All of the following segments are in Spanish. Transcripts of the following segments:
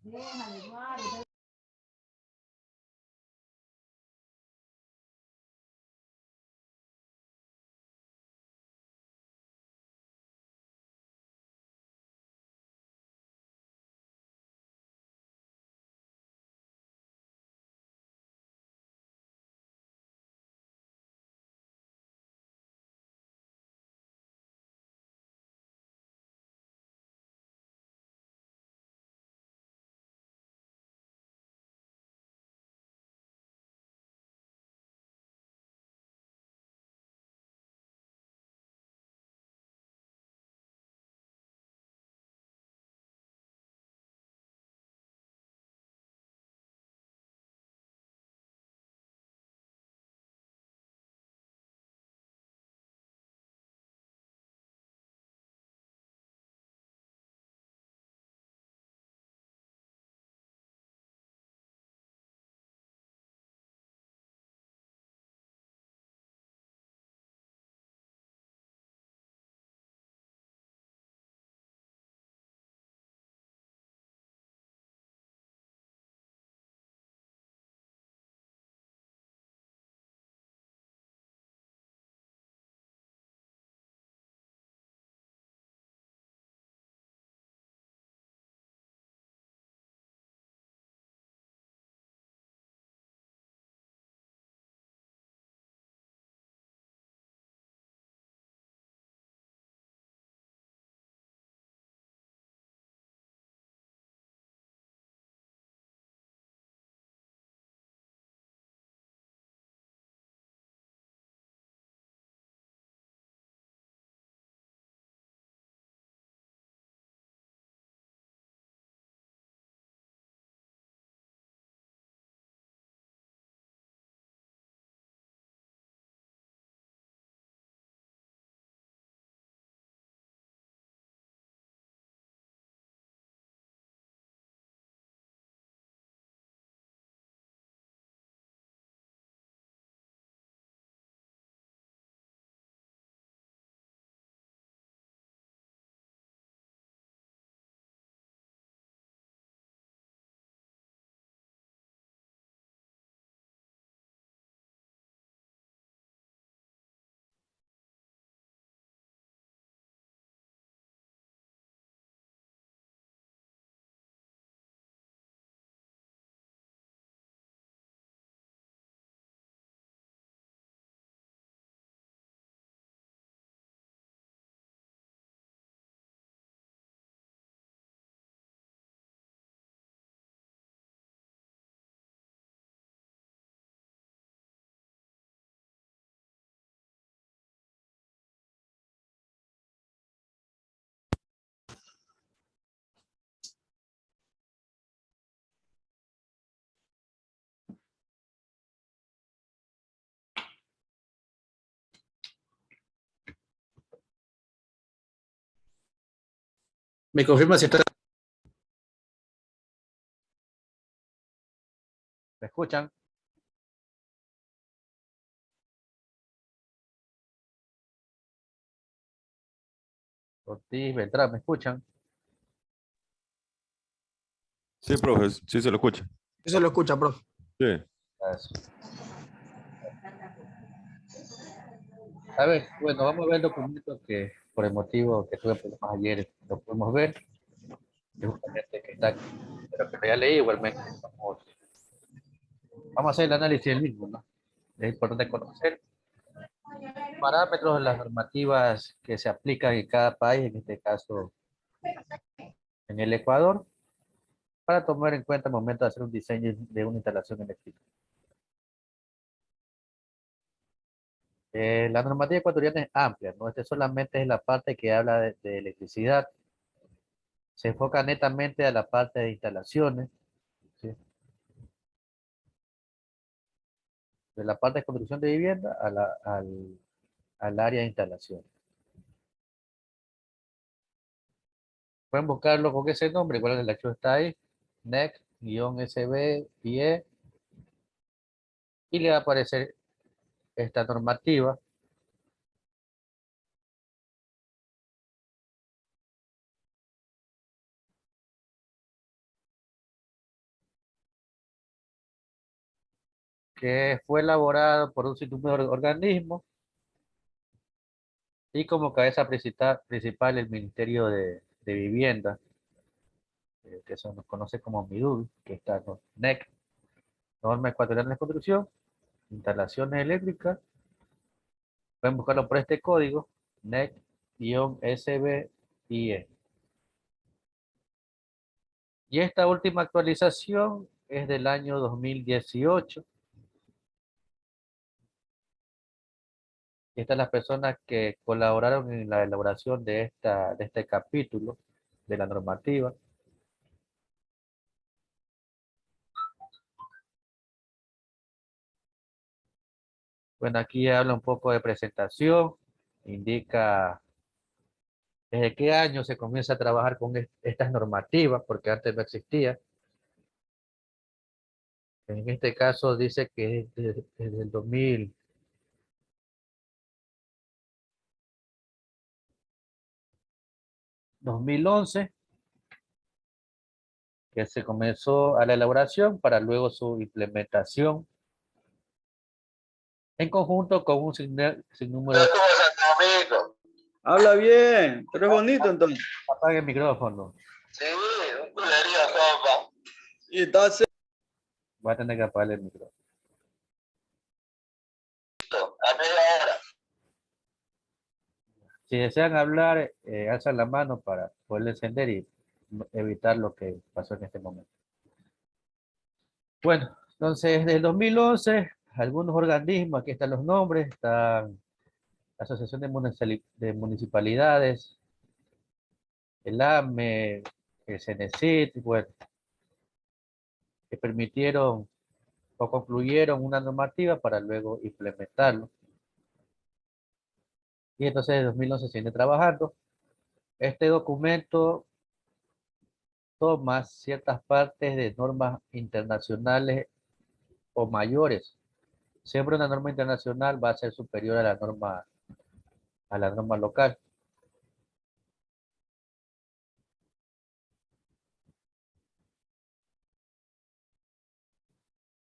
Déjale, Eduardo. ¿Me confirma si está? ¿Me escuchan? Ortiz, Beltrán, ¿me escuchan? Sí, profe, sí se lo escucha. Sí se lo escucha, profe. Sí. Gracias. A ver, bueno, vamos a ver el documento que por el motivo que tuve problemas ayer lo podemos ver. Y justamente que está aquí, pero que lo ya leí igualmente. Vamos a hacer el análisis del mismo, ¿no? Es importante conocer parámetros de las normativas que se aplican en cada país, en este caso en el Ecuador, para tomar en cuenta el momento de hacer un diseño de una instalación eléctrica. La normativa ecuatoriana es amplia, ¿no? Este solamente es la parte que habla de electricidad. Se enfoca netamente a la parte de instalaciones, ¿sí? De la parte de construcción de vivienda al área de instalación. Pueden buscarlo con ese nombre, igual el archivo está ahí, NEC-SB-IE, y le va a aparecer esta normativa. que fue elaborado por un sinnúmero de organismos y como cabeza principal el Ministerio de Vivienda, que se nos conoce como MIDUB, que está con NEC, Norma Ecuatoriana de Construcción, Instalaciones Eléctricas. Pueden buscarlo por este código, NEC-SBIE. Y esta última actualización es del año 2018. Y estas son las personas que colaboraron en la elaboración de este capítulo de la normativa. Bueno, aquí habla un poco de presentación, indica desde qué año se comienza a trabajar con estas normativas, porque antes no existía. En este caso dice que es desde el 2011 que se comenzó a la elaboración para luego su implementación en conjunto con un sinnúmero. Habla bien, pero es bonito entonces. Apague el micrófono. Sí, un culerío sopa. Y entonces, Va a tener que apagar el micrófono. A media hora. Si desean hablar, alzan la mano para poder encender y evitar lo que pasó en este momento. Bueno, entonces desde el 2011, algunos organismos, aquí están los nombres, están la Asociación de Municipalidades, el AME, el CENESID, bueno, que permitieron o concluyeron una normativa para luego implementarlo. Y entonces en 2011 se viene trabajando. Este documento toma ciertas partes de normas internacionales o mayores. Siempre una norma internacional va a ser superior a la norma local.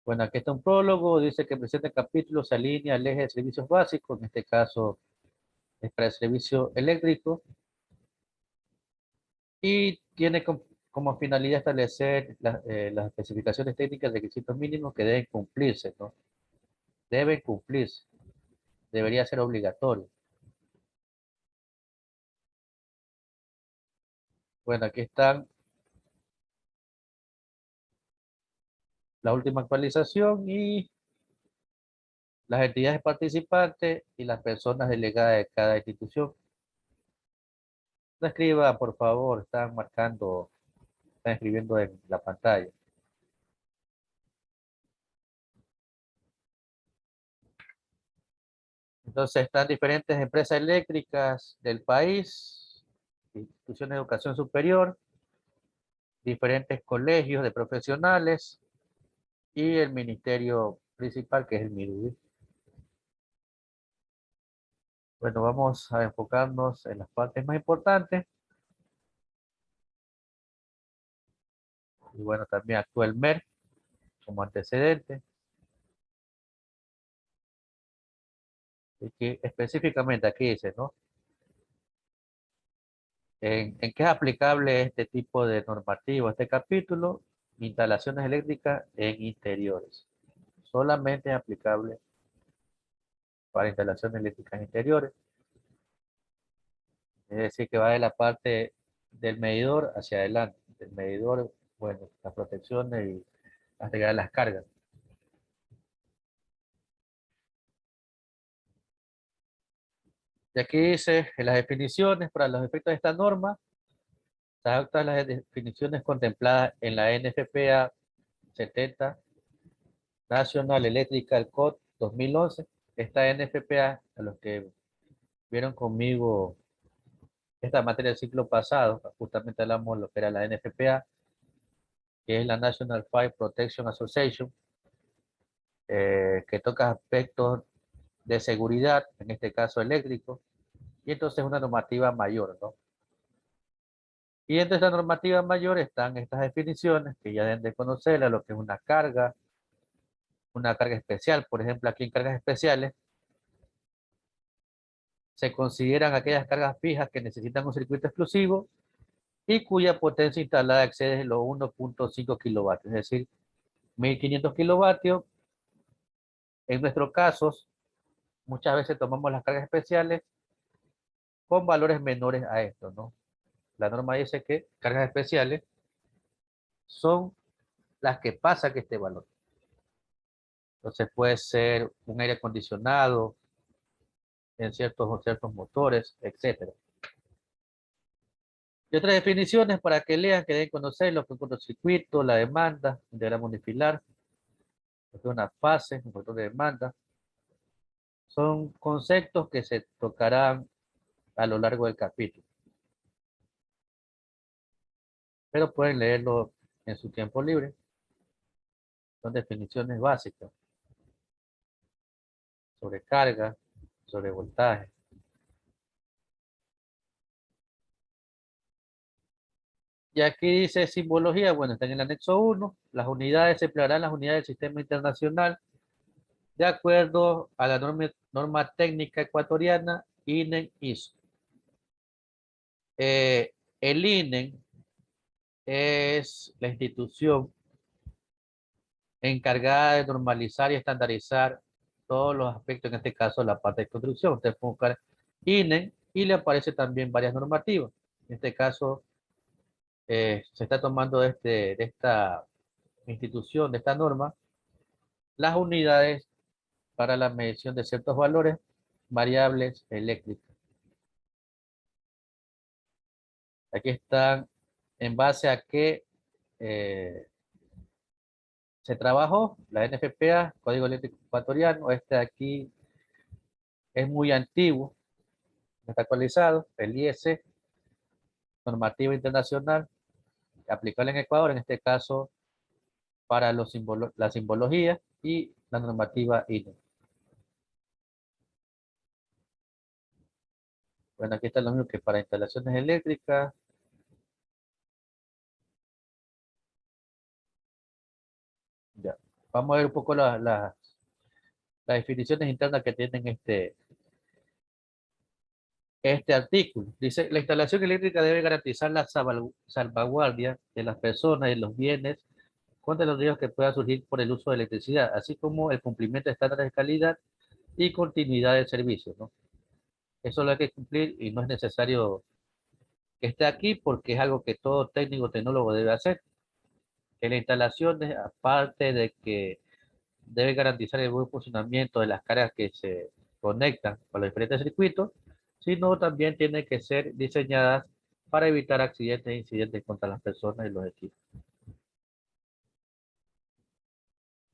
Bueno, aquí está un prólogo, dice que el presente capítulo se alinea al eje de servicios básicos, en este caso es para el servicio eléctrico, y tiene como finalidad establecer las especificaciones técnicas de requisitos mínimos que deben cumplirse, ¿no? Deben cumplirse, debería ser obligatorio. Bueno, aquí están la última actualización y las entidades participantes y las personas delegadas de cada institución. No escriba, por favor, están escribiendo en la pantalla. Entonces están diferentes empresas eléctricas del país, instituciones de educación superior, diferentes colegios de profesionales y el ministerio principal que es el MIDUBI. Bueno, vamos a enfocarnos en las partes más importantes. Y bueno, también actúa el MER como antecedente. Y que específicamente aquí dice, ¿no? ¿En qué es aplicable este tipo de normativo? Este capítulo, instalaciones eléctricas en interiores. Solamente es aplicable para instalaciones eléctricas interiores. Es decir, que va de la parte del medidor hacia adelante. El medidor, bueno, las protecciones y hasta llegar a las cargas. Y aquí dice, en las definiciones, para los efectos de esta norma, se adoptan las definiciones contempladas en la NFPA 70, National Electrical Code 2011. Esta NFPA, a los que vieron conmigo esta materia del ciclo pasado, justamente hablamos de lo que era la NFPA, que es la National Fire Protection Association, que toca aspectos de seguridad, en este caso eléctrico, y entonces es una normativa mayor, ¿no? Y entre esta normativa mayor están estas definiciones que ya deben de conocerla, lo que es una carga, una carga especial. Por ejemplo, aquí en cargas especiales se consideran aquellas cargas fijas que necesitan un circuito exclusivo y cuya potencia instalada excede los 1.5 kilovatios, es decir, 1500 kilovatios. En nuestros casos, muchas veces tomamos las cargas especiales con valores menores a esto, ¿no? La norma dice que cargas especiales son las que pasan que este valor. Entonces puede ser un aire acondicionado en ciertos motores, etcétera. Y otras definiciones para que lean, que deben conocer lo que es un cortocircuito, la demanda, un diagrama unifilar, lo que es una fase, un factor de demanda. Son conceptos que se tocarán a lo largo del capítulo. Pero pueden leerlo en su tiempo libre. Son definiciones básicas sobre carga, sobre voltaje. Y aquí dice simbología, bueno, está en el anexo 1. Las unidades se emplearán las unidades del sistema internacional de acuerdo a la norma técnica ecuatoriana INEN-ISO. El INEN es la institución encargada de normalizar y estandarizar todos los aspectos, en este caso la parte de construcción. Usted puede buscar INEN y le aparece también varias normativas. En este caso se está tomando de esta institución, de esta norma, las unidades para la medición de ciertos valores variables eléctricas. Aquí están en base a qué se trabajó la NFPA, Código Eléctrico Ecuatoriano. Este de aquí es muy antiguo, no está actualizado. El IEC, normativa internacional, aplicable en Ecuador, en este caso para la simbología y la normativa INE. Bueno, aquí está lo mismo que para instalaciones eléctricas. Ya. Vamos a ver un poco las definiciones internas que tienen este artículo. Dice, la instalación eléctrica debe garantizar la salvaguardia de las personas y los bienes contra los riesgos que puedan surgir por el uso de electricidad, así como el cumplimiento de estándares de calidad y continuidad del servicio, ¿no? Eso lo hay que cumplir y no es necesario que esté aquí porque es algo que todo técnico tecnólogo debe hacer. En la instalación, aparte de que debe garantizar el buen funcionamiento de las cargas que se conectan con los diferentes circuitos, sino también tiene que ser diseñadas para evitar accidentes e incidentes contra las personas y los equipos.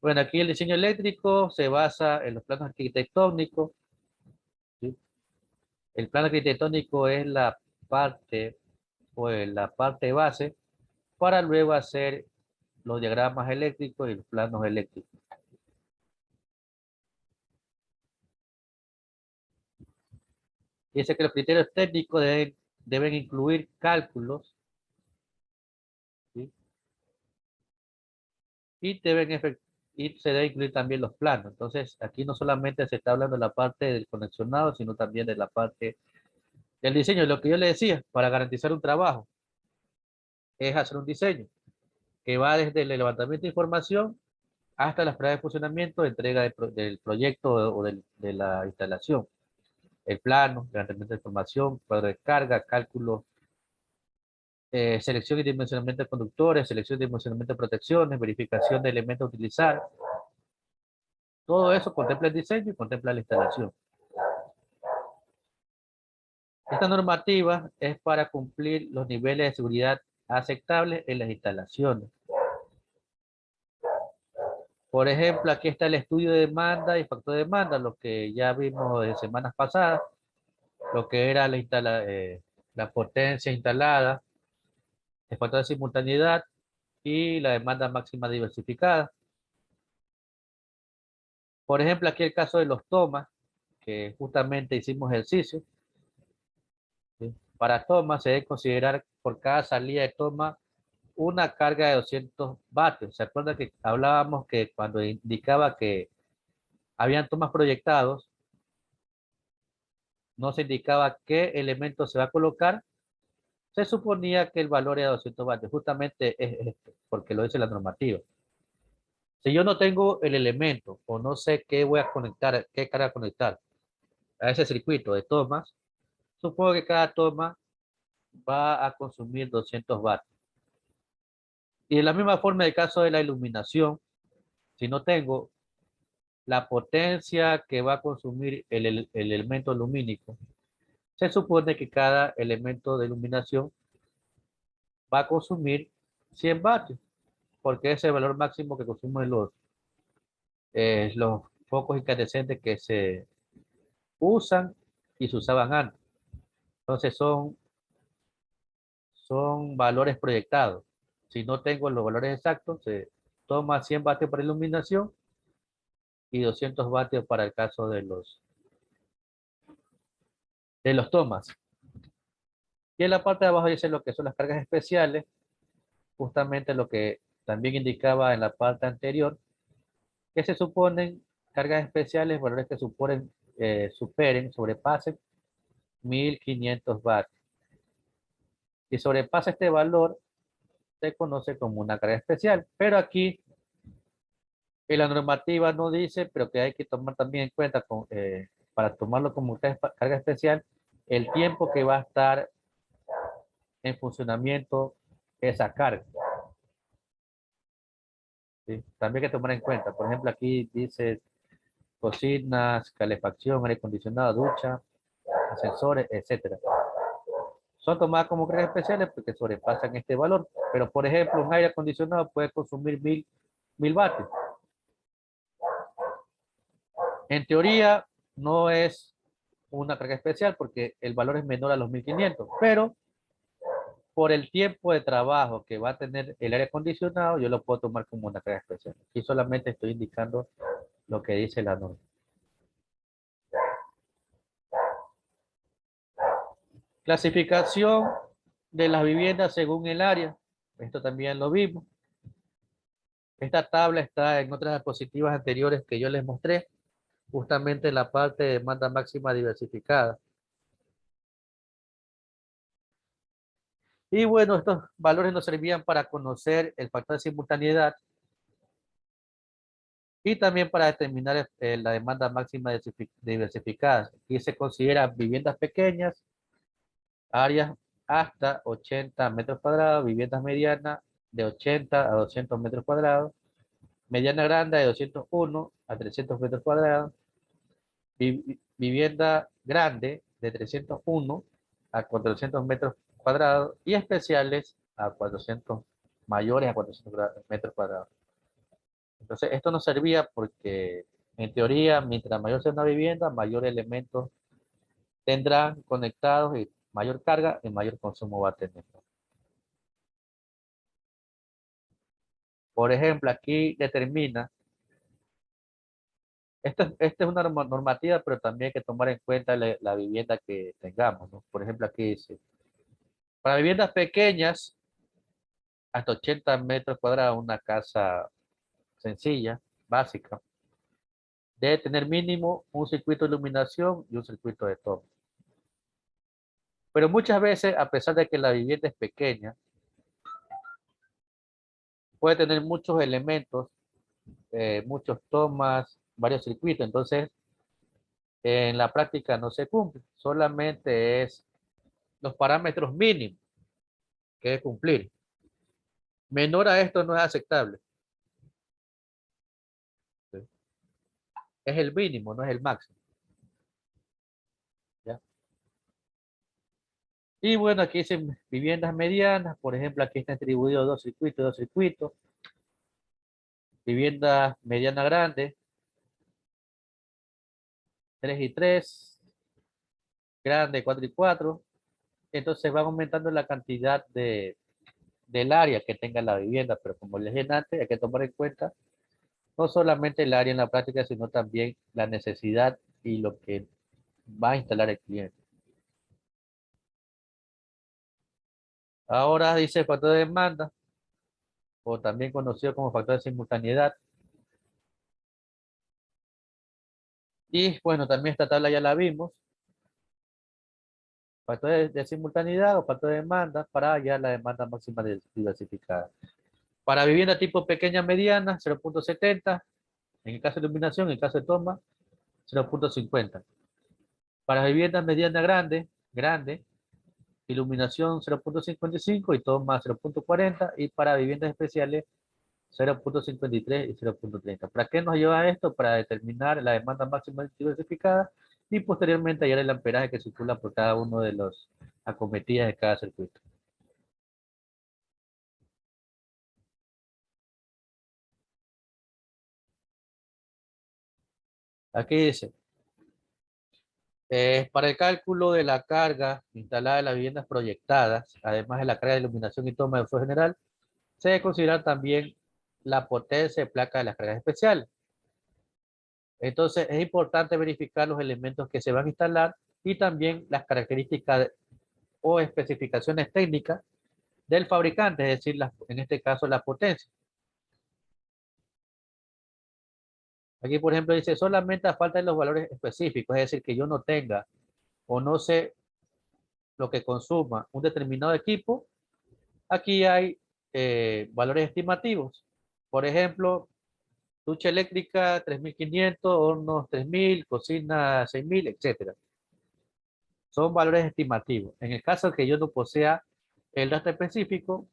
Bueno, aquí el diseño eléctrico se basa en los planos arquitectónicos, ¿sí? El plano arquitectónico es la parte la parte base para luego hacer los diagramas eléctricos y los planos eléctricos. Dice que los criterios técnicos deben incluir cálculos, ¿sí? y, y se debe incluir también los planos. Entonces, aquí no solamente se está hablando de la parte del conexionado, sino también de la parte del diseño. Lo que yo le decía, para garantizar un trabajo, es hacer un diseño que va desde el levantamiento de información hasta las pruebas de funcionamiento, entrega del proyecto o de la instalación. El plano, levantamiento de información, cuadro de carga, cálculo, selección y dimensionamiento de conductores, selección y dimensionamiento de protecciones, verificación de elementos a utilizar. Todo eso contempla el diseño y contempla la instalación. Esta normativa es para cumplir los niveles de seguridad aceptables en las instalaciones. Por ejemplo, aquí está el estudio de demanda y factor de demanda, lo que ya vimos de semanas pasadas, lo que era la potencia instalada, el factor de simultaneidad y la demanda máxima diversificada. Por ejemplo, aquí el caso de los tomas, que justamente hicimos ejercicio, ¿sí? Para tomas se debe considerar por cada salida de toma una carga de 200 vatios. ¿Se acuerda que hablábamos que cuando indicaba que habían tomas proyectados, no se indicaba qué elemento se va a colocar? Se suponía que el valor era 200 vatios, justamente es esto, porque lo dice la normativa. Si yo no tengo el elemento o no sé qué voy a conectar, qué carga conectar a ese circuito de tomas, supongo que cada toma va a consumir 200 vatios. Y de la misma forma, en el caso de la iluminación, si no tengo la potencia que va a consumir el elemento lumínico, se supone que cada elemento de iluminación va a consumir 100 vatios, porque es el valor máximo que consumen los focos incandescentes que se usan y se usaban antes. Entonces son valores proyectados. Si no tengo los valores exactos, se toma 100 vatios para iluminación y 200 vatios para el caso de los tomas. Y en la parte de abajo dice lo que son las cargas especiales, justamente lo que también indicaba en la parte anterior, que se suponen cargas especiales, valores que sobrepasen 1500 vatios. Si sobrepasa este valor, se conoce como una carga especial. Pero aquí en la normativa no dice, pero que hay que tomar también en cuenta para tomarlo como carga especial, el tiempo que va a estar en funcionamiento esa carga. ¿Sí? También hay que tomar en cuenta. Por ejemplo, aquí dice cocinas, calefacción, aire acondicionado, ducha, ascensores, etcétera. Son tomadas como cargas especiales porque sobrepasan este valor. Pero, por ejemplo, un aire acondicionado puede consumir 1000 vatios. En teoría, no es una carga especial porque el valor es menor a los 1500, pero por el tiempo de trabajo que va a tener el aire acondicionado, yo lo puedo tomar como una carga especial. Aquí solamente estoy indicando lo que dice la norma. Clasificación de las viviendas según el área. Esto también lo vimos. Esta tabla está en otras diapositivas anteriores que yo les mostré, justamente en la parte de demanda máxima diversificada. Y bueno, estos valores nos servían para conocer el factor de simultaneidad y también para determinar la demanda máxima diversificada. Aquí se considera viviendas pequeñas, áreas hasta 80 metros cuadrados, viviendas medianas de 80 a 200 metros cuadrados, mediana grande de 201 a 300 metros cuadrados, vivienda grande de 301 a 400 metros cuadrados y especiales a 400, mayores a 400 metros cuadrados. Entonces, esto nos servía porque, en teoría, mientras mayor sea una vivienda, mayor elementos tendrán conectados y mayor carga y mayor consumo va a tener. Por ejemplo, aquí determina, esta es una normativa, pero también hay que tomar en cuenta la vivienda que tengamos, ¿no? Por ejemplo, aquí dice, para viviendas pequeñas, hasta 80 metros cuadrados, una casa sencilla, básica, debe tener mínimo un circuito de iluminación y un circuito de toma. Pero muchas veces, a pesar de que la vivienda es pequeña, puede tener muchos elementos, muchos tomas, varios circuitos. Entonces, en la práctica no se cumple. Solamente es los parámetros mínimos que debe cumplir. Menor a esto no es aceptable. ¿Sí? Es el mínimo, no es el máximo. ¿Ya? Y bueno, aquí dicen viviendas medianas. Por ejemplo, aquí están distribuidos dos circuitos, dos circuitos. Viviendas mediana grande, 3 y 3, grande, 4 y 4. Entonces va aumentando la cantidad del área que tenga la vivienda, pero como les dije antes, hay que tomar en cuenta no solamente el área en la práctica, sino también la necesidad y lo que va a instalar el cliente. Ahora dice factor de demanda. o también conocido como factor de simultaneidad. Y bueno, también esta tabla ya la vimos. Factor de simultaneidad o factor de demanda para hallar la demanda máxima diversificada. Para vivienda tipo pequeña mediana, 0.70. En el caso de iluminación, en el caso de toma, 0.50. Para vivienda mediana grande, iluminación 0.55 y toma 0.40. Y para viviendas especiales, 0.53 y 0.30. ¿Para qué nos lleva esto? Para determinar la demanda máxima diversificada y posteriormente hallar el amperaje que circula por cada uno de los acometidas de cada circuito. Aquí dice, para el cálculo de la carga instalada en las viviendas proyectadas, además de la carga de iluminación y toma de uso general, se debe considerar también la potencia de placa de las cargas especiales. Entonces, es importante verificar los elementos que se van a instalar y también las características o especificaciones técnicas del fabricante, es decir, en este caso la potencia. Aquí, por ejemplo, dice solamente a falta de los valores específicos, es decir, que yo no tenga o no sé lo que consuma un determinado equipo. Aquí hay valores estimativos. Por ejemplo, ducha eléctrica 3.500, hornos 3.000, cocina 6.000, etcétera. Son valores estimativos. En el caso de que yo no posea el dato específico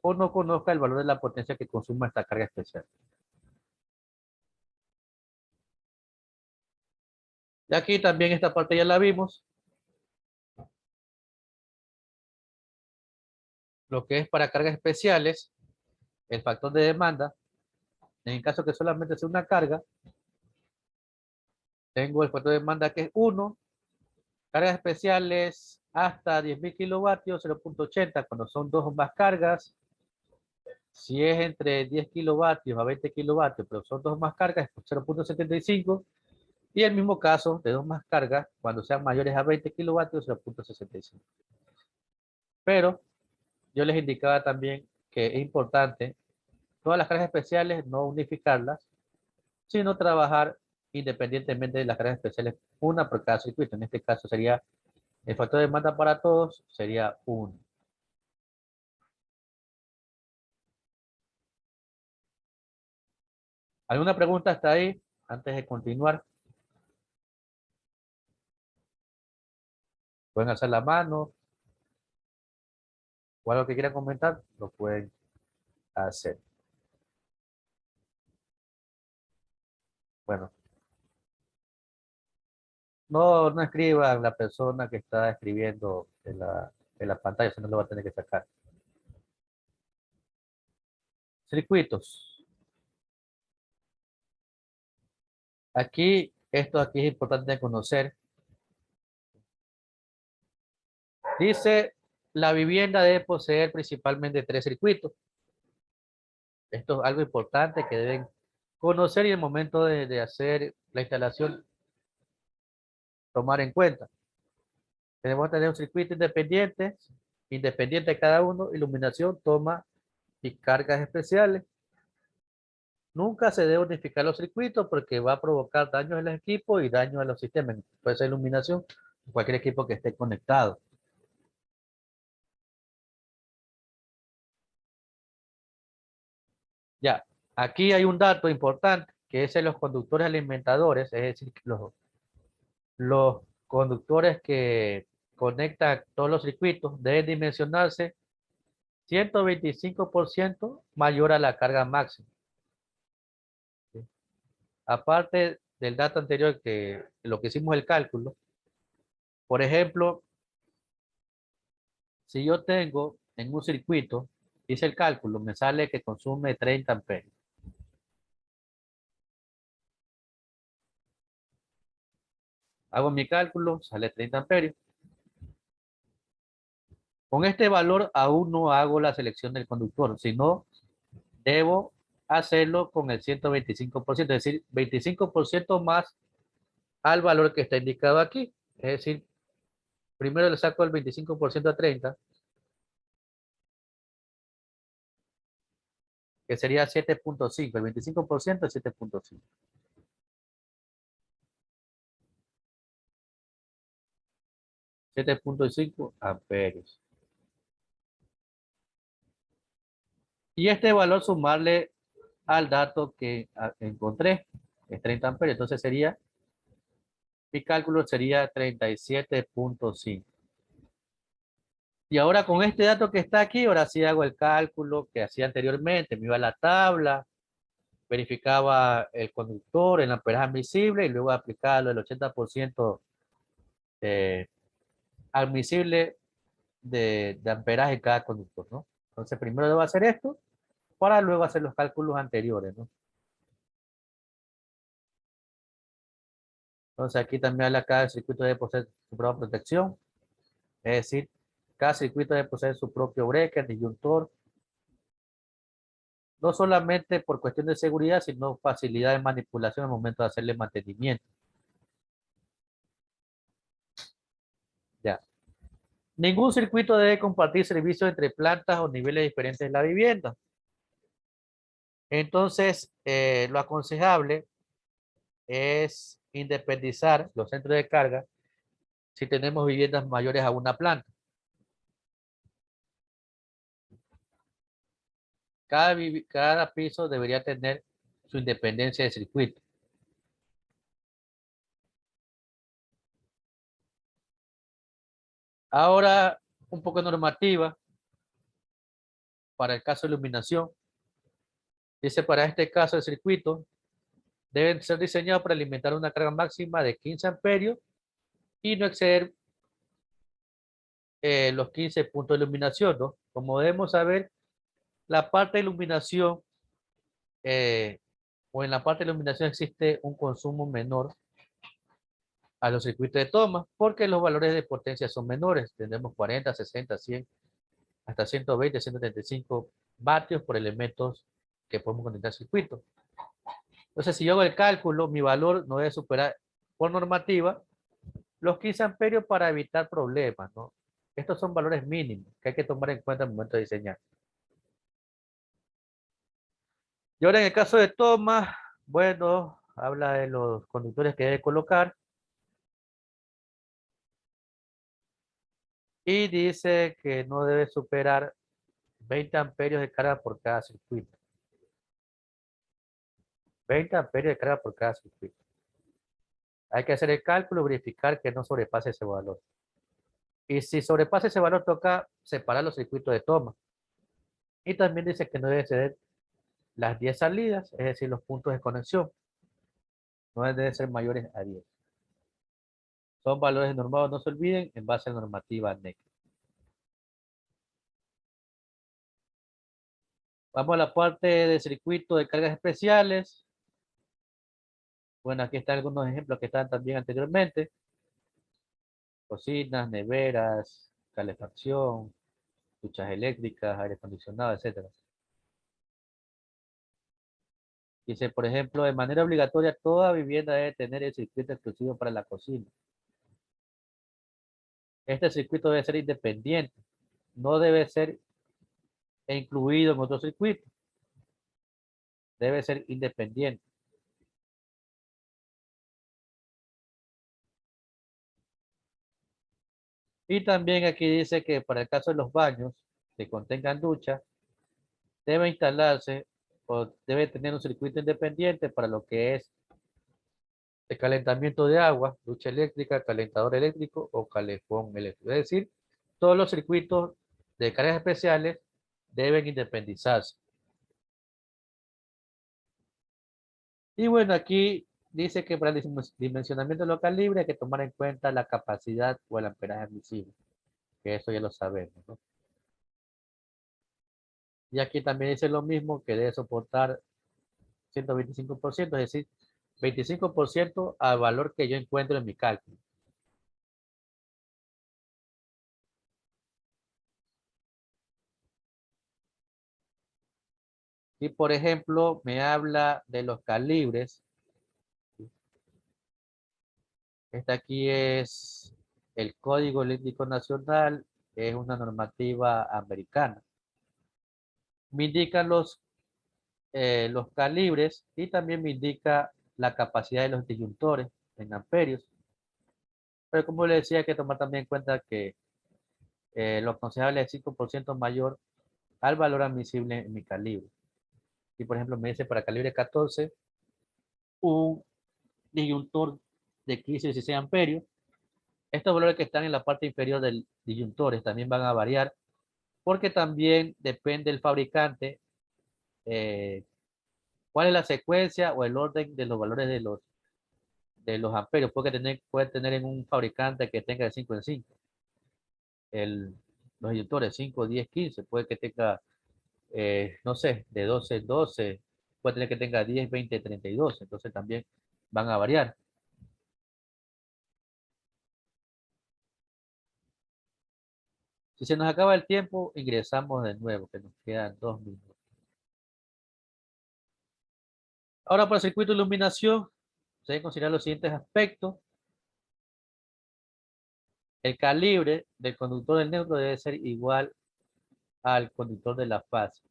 o no conozca el valor de la potencia que consuma esta carga especial. Y aquí también esta parte ya la vimos. Lo que es para cargas especiales, el factor de demanda, en el caso que solamente sea una carga, tengo el factor de demanda que es 1, cargas especiales hasta 10.000 kilovatios, 0.80, cuando son 2 o más cargas. Si es entre 10 kilovatios a 20 kilovatios, pero son 2 o más cargas, es 0.75. Y el mismo caso de 2 más cargas, cuando sean mayores a 20 kilovatios, 0.65. Pero yo les indicaba también que es importante todas las cargas especiales no unificarlas, sino trabajar independientemente de las cargas especiales, una por cada circuito. En este caso sería el factor de demanda para todos, sería 1. ¿Alguna pregunta hasta ahí? Antes de continuar, pueden hacer la mano o algo que quieran comentar, lo pueden hacer. Bueno, no escriban la persona que está escribiendo en la pantalla, si no lo va a tener que sacar. Circuitos. Aquí, esto aquí es importante conocer. Dice, la vivienda debe poseer principalmente 3 circuitos. Esto es algo importante que deben conocer y en el momento de hacer la instalación tomar en cuenta. Tenemos que tener un circuito independiente de cada uno, iluminación, toma y cargas especiales. Nunca se debe unificar los circuitos porque va a provocar daños en los equipos y daños a los sistemas. Puede ser iluminación, cualquier equipo que esté conectado. Ya, aquí hay un dato importante que es en los conductores alimentadores, es decir, los conductores que conectan todos los circuitos deben dimensionarse 125% mayor a la carga máxima. ¿Sí? Aparte del dato anterior que lo que hicimos el cálculo, por ejemplo, si yo tengo en un circuito, hice el cálculo, me sale que consume 30 amperios. Hago mi cálculo, sale 30 amperios. Con este valor aún no hago la selección del conductor, sino debo hacerlo con el 125%, es decir, 25% más al valor que está indicado aquí. Es decir, primero le saco el 25% a 30. que sería 7.5. El 25% es 7.5. $7.5 amperios. Y este valor sumarle al dato que encontré, es 30 amperios. Entonces sería, mi cálculo sería 37.5. Y ahora con este dato que está aquí, ahora sí hago el cálculo que hacía anteriormente. Me iba a la tabla, verificaba el conductor, el amperaje admisible y luego aplicarlo el 80% admisible de amperaje en cada conductor, ¿no? Entonces primero debo hacer esto para luego hacer los cálculos anteriores, ¿no? Entonces aquí también habla cada circuito debe poseer su propia protección, es decir, cada circuito debe poseer su propio breaker, disyuntor, no solamente por cuestión de seguridad, sino facilidad de manipulación al momento de hacerle mantenimiento. Ya. Ningún circuito debe compartir servicios entre plantas o niveles diferentes de la vivienda. Entonces, lo aconsejable es independizar los centros de carga si tenemos viviendas mayores a una planta. Cada piso debería tener su independencia de circuito. Ahora, un poco de normativa para el caso de iluminación. Dice, para este caso el circuito deben ser diseñados para alimentar una carga máxima de 15 amperios y no exceder los 15 puntos de iluminación, ¿no? Como debemos saber, la parte de iluminación o en la parte de iluminación existe un consumo menor a los circuitos de toma porque los valores de potencia son menores. Tendremos 40, 60, 100, hasta 120, 135 vatios por elementos que podemos conectar al circuito. Entonces, si yo hago el cálculo, mi valor no debe superar por normativa los 15 amperios para evitar problemas, ¿no? Estos son valores mínimos que hay que tomar en cuenta al momento de diseñar. Y ahora en el caso de toma, bueno, habla de los conductores que debe colocar. Y dice que no debe superar 20 amperios de carga por cada circuito. 20 amperios de carga por cada circuito. Hay que hacer el cálculo y verificar que no sobrepase ese valor. Y si sobrepasa ese valor, toca separar los circuitos de toma. Y también dice que no debe ceder las 10 salidas, es decir, los puntos de conexión. No deben ser mayores a 10. Son valores normados, no se olviden, en base a la normativa NEC. Vamos a la parte de circuito de cargas especiales. Bueno, aquí están algunos ejemplos que estaban también anteriormente. Cocinas, neveras, calefacción, duchas eléctricas, aire acondicionado, etcétera. Dice, por ejemplo, de manera obligatoria, toda vivienda debe tener el circuito exclusivo para la cocina. Este circuito debe ser independiente, no debe ser incluido en otro circuito. Debe ser independiente. Y también aquí dice que para el caso de los baños que contengan ducha, debe instalarse o debe tener un circuito independiente para lo que es el calentamiento de agua, ducha eléctrica, calentador eléctrico o calefón eléctrico. Es decir, todos los circuitos de cargas especiales deben independizarse. Y bueno, aquí dice que para el dimensionamiento local libre hay que tomar en cuenta la capacidad o el amperaje admisible, que eso ya lo sabemos, ¿no? Y aquí también dice lo mismo, que debe soportar 125%, es decir, 25% al valor que yo encuentro en mi cálculo. Y por ejemplo, me habla de los calibres. Este aquí es el Código Eléctrico Nacional, es una normativa americana. Me indican los los calibres y también me indica la capacidad de los disyuntores en amperios. Pero como le decía, hay que tomar también en cuenta que lo aconsejable es 5% mayor al valor admisible en mi calibre. Y por ejemplo, me dice para calibre 14, un disyuntor de 15 y 16 amperios. Estos valores que están en la parte inferior del disyuntores también van a variar porque también depende del fabricante cuál es la secuencia o el orden de los valores de los amperios. Puede tener en un fabricante que tenga de 5 en 5. Los disyuntores 5, 10, 15. Puede que tenga, no sé, de 12 en 12. Puede tener que tenga 10, 20, 32. Entonces también van a variar. Si se nos acaba el tiempo, ingresamos de nuevo, que nos quedan 2 minutos. Ahora para el circuito de iluminación, se deben considerar los siguientes aspectos. El calibre del conductor del neutro debe ser igual al conductor de la fase.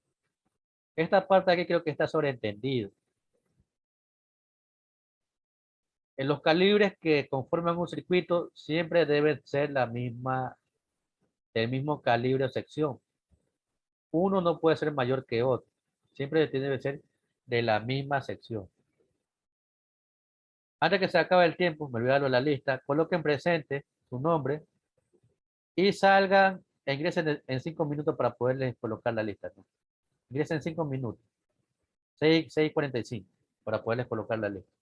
Esta parte aquí creo que está sobreentendido. En los calibres que conforman un circuito siempre deben ser el mismo calibre o sección. Uno no puede ser mayor que otro. Siempre debe ser de la misma sección. Antes que se acabe el tiempo, me olvidaron la lista, coloquen presente su nombre y salgan, ingresen en 5 minutos para poderles colocar la lista, ¿no? Ingresen en 5 minutos, 6:45, para poderles colocar la lista.